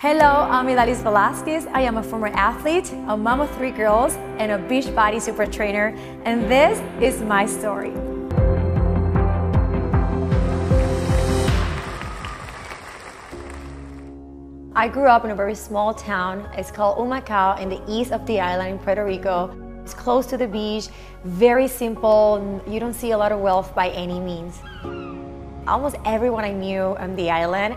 Hello, I'm Idalis Velazquez. I am a former athlete, a mom of 3 girls, and a Beachbody super trainer, and this is my story. I grew up in a very small town. It's called Humacao in the east of the island in Puerto Rico. It's close to the beach, very simple. You don't see a lot of wealth by any means. Almost everyone I knew on the island,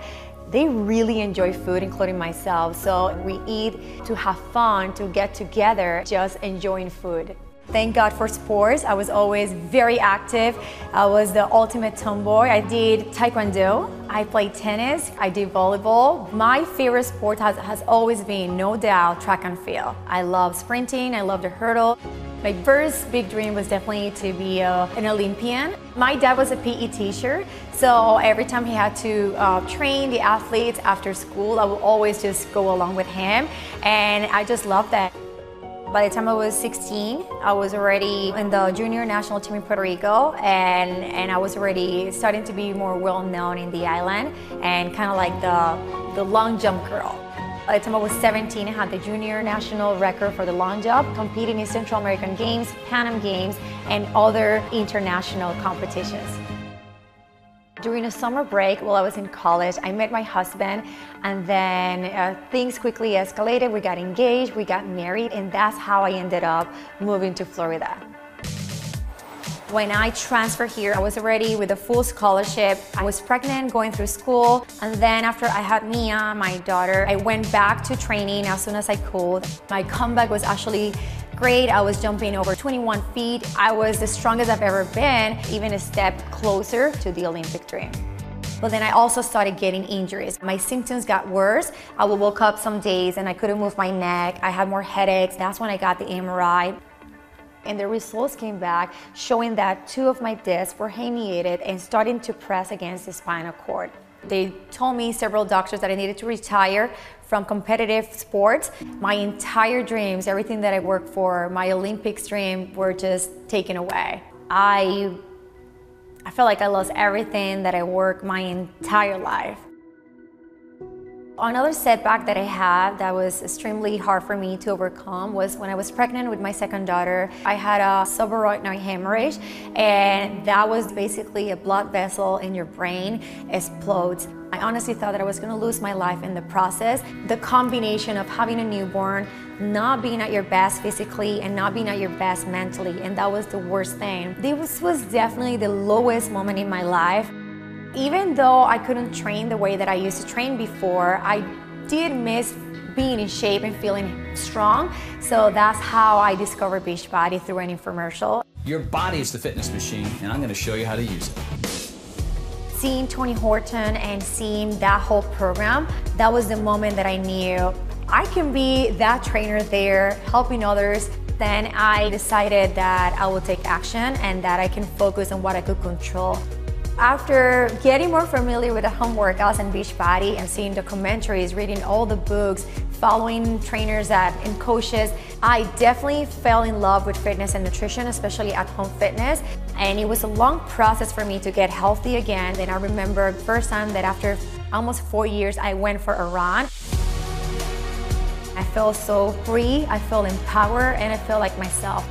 they really enjoy food, including myself. So we eat to have fun, to get together, just enjoying food. Thank God for sports. I was always very active. I was the ultimate tomboy. I did taekwondo, I played tennis, I did volleyball. My favorite sport has always been, no doubt, track and field. I love sprinting, I love the hurdle. My first big dream was definitely to be an Olympian. My dad was a PE teacher, so every time he had to train the athletes after school, I would always just go along with him, and I just loved that. By the time I was 16, I was already in the junior national team in Puerto Rico, and I was already starting to be more well known in the island and kind of like the long jump girl. By the time I was 17, I had the junior national record for the long jump, competing in Central American Games, Pan Am Games, and other international competitions. During a summer break while I was in college, I met my husband, and then things quickly escalated. We got engaged, we got married, and that's how I ended up moving to Florida. When I transferred here, I was already with a full scholarship. I was pregnant, going through school, and then after I had Mia, my daughter, I went back to training as soon as I could. My comeback was actually great. I was jumping over 21 feet. I was the strongest I've ever been, even a step closer to the Olympic dream. But then I also started getting injuries. My symptoms got worse. I would wake up some days and I couldn't move my neck. I had more headaches. That's when I got the MRI. And the results came back showing that 2 of my discs were herniated and starting to press against the spinal cord. They told me, several doctors, that I needed to retire from competitive sports. My entire dreams, everything that I worked for, my Olympics dream, were just taken away. I felt like I lost everything that I worked my entire life. Another setback that I had that was extremely hard for me to overcome was when I was pregnant with my second daughter. I had a subarachnoid hemorrhage, and that was basically a blood vessel in your brain explodes. I honestly thought that I was going to lose my life in the process. The combination of having a newborn, not being at your best physically, and not being at your best mentally, and that was the worst thing. This was definitely the lowest moment in my life. Even though I couldn't train the way that I used to train before, I did miss being in shape and feeling strong. So that's how I discovered Beachbody, through an infomercial. Your body is the fitness machine, and I'm going to show you how to use it. Seeing Tony Horton and seeing that whole program, that was the moment that I knew I can be that trainer there, helping others. Then I decided that I would take action and that I can focus on what I could control. After getting more familiar with the home workouts and Beachbody and seeing documentaries, reading all the books, following trainers and coaches, I definitely fell in love with fitness and nutrition, especially at-home fitness. And it was a long process for me to get healthy again. And I remember the first time that after almost 4 years, I went for a run. I felt so free, I felt empowered, and I felt like myself.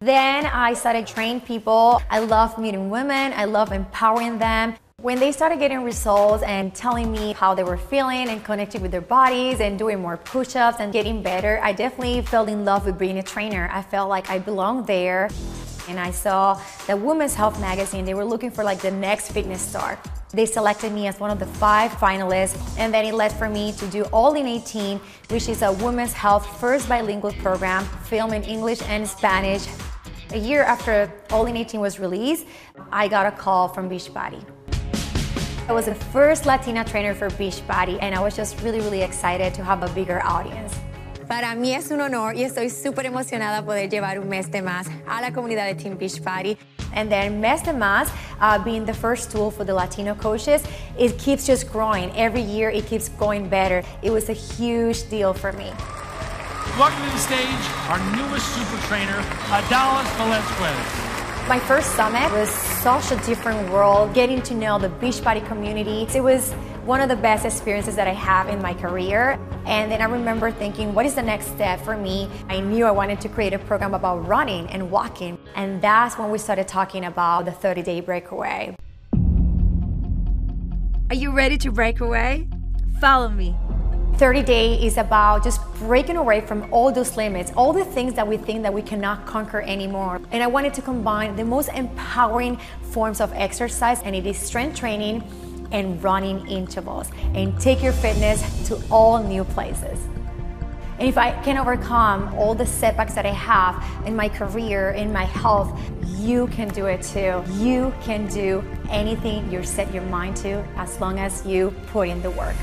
Then I started training people. I love meeting women, I love empowering them. When they started getting results and telling me how they were feeling and connecting with their bodies and doing more push-ups and getting better, I definitely fell in love with being a trainer. I felt like I belonged there. And I saw the Women's Health magazine, they were looking for like the next fitness star. They selected me as one of the 5 finalists, and then it led for me to do All in 18, which is a Women's Health first bilingual program, filmed in English and Spanish. A year after All in 18 was released, I got a call from Beachbody. I was the first Latina trainer for Beachbody, and I was just really excited to have a bigger audience. Para mí es un honor y estoy súper emocionada poder llevar un mes de más a la comunidad de Team Beachbody. And then Mes de Más, being the first tool for the Latino coaches, it keeps just growing. Every year it keeps going better. It was a huge deal for me. Welcome to the stage, our newest super trainer, Idalis Velazquez. My first summit was such a different world, getting to know the Beachbody community. It was one of the best experiences that I have in my career. And then I remember thinking, what is the next step for me? I knew I wanted to create a program about running and walking. And that's when we started talking about the 30-day breakaway. Are you ready to break away? Follow me. 30 Day is about just breaking away from all those limits, all the things that we think that we cannot conquer anymore. And I wanted to combine the most empowering forms of exercise, and it is strength training and running intervals, and take your fitness to all new places. And if I can overcome all the setbacks that I have in my career, in my health, you can do it too. You can do anything you set your mind to as long as you put in the work.